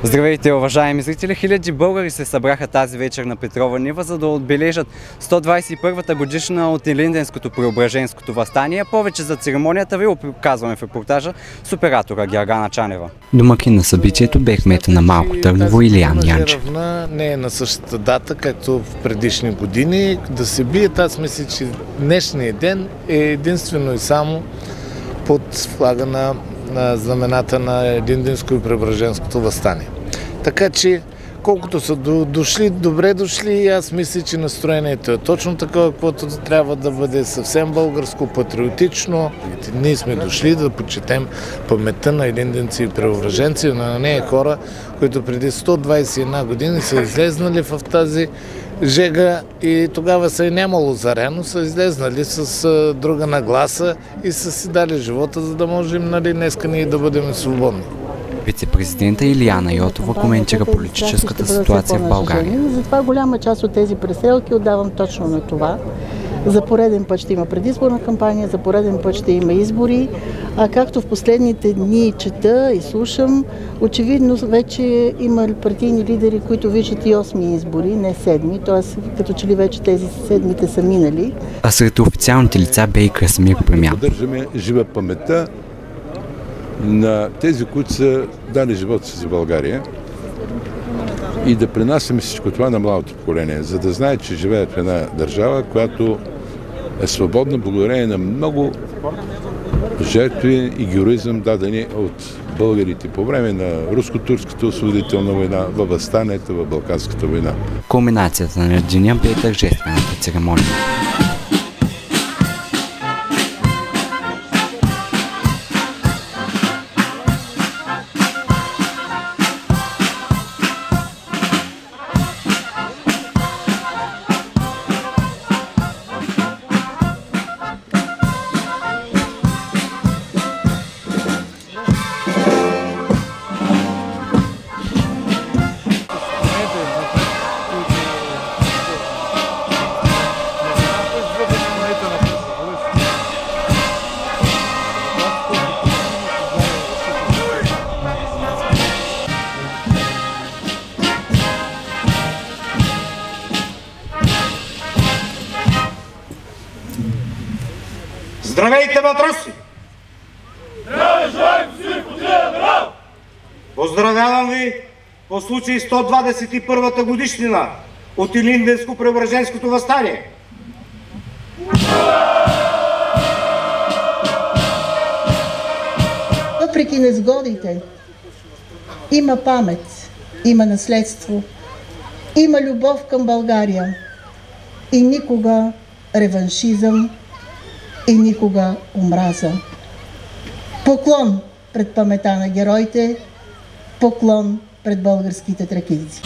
Здравейте, уважаеми зрители! Хиляди българи се събраха тази вечер на Петрова нива, за да отбележат 121-та годишна от Илинденското Преображенското въстание. Повече за церемонията ви показваме в репортажа с оператора Гергана Чанева. Домакин на събитието бе кмета на Малко Търново Илиян Янчев. Не е на същата дата, както в предишни години. Да се бият, аз мисля, че днешният ден е единствено и само под флага на знамената на Илинденско и Преображенското въстание. Така че, колкото са дошли, добре дошли, аз мисля, че настроението е точно такова, каквото трябва да бъде, съвсем българско, патриотично. Ние сме дошли да почетем паметта на илинденци и преображенци, но на нея хора, които преди 121 години са излезнали в тази жега и тогава се е нямало зарено, са излезнали с друга нагласа и са си дали живота, за да можем днеска ние да бъдем свободни. Вице-президента Илияна Йотова коментира политическата ситуация в България. Затова голяма част от тези преселки отдавам точно на това. За пореден път ще има предизборна кампания, за пореден път ще има избори. А както в последните дни чета и слушам, очевидно вече има партийни лидери, които виждат и 8 избори, не 7, т.е. като че ли вече тези 7-те са минали. А сред официалните лица бе и Красимир Премян. Поддържаме жива паметта на тези, които са дали живота си за България и да пренасяме всичко това на младото поколение, за да знаят, че живеят в една държава, която е свободна благодарение на много жертви и героизъм, дадени от българите по време на руско-турската освободителна война, във въстанието, в Балканската война. Кулминацията на деня бе тържествената церемония. Здравейте, матроси! Здраве, желаем, господин адмирал! Поздравявам ви по случай 121-та годишнина от Илинденско-Преображенското въстание. Въпреки незгодите, има памет, има наследство, има любов към България и никога реваншизъм и никога омраза. Поклон пред памета на героите, поклон пред българските тракийци.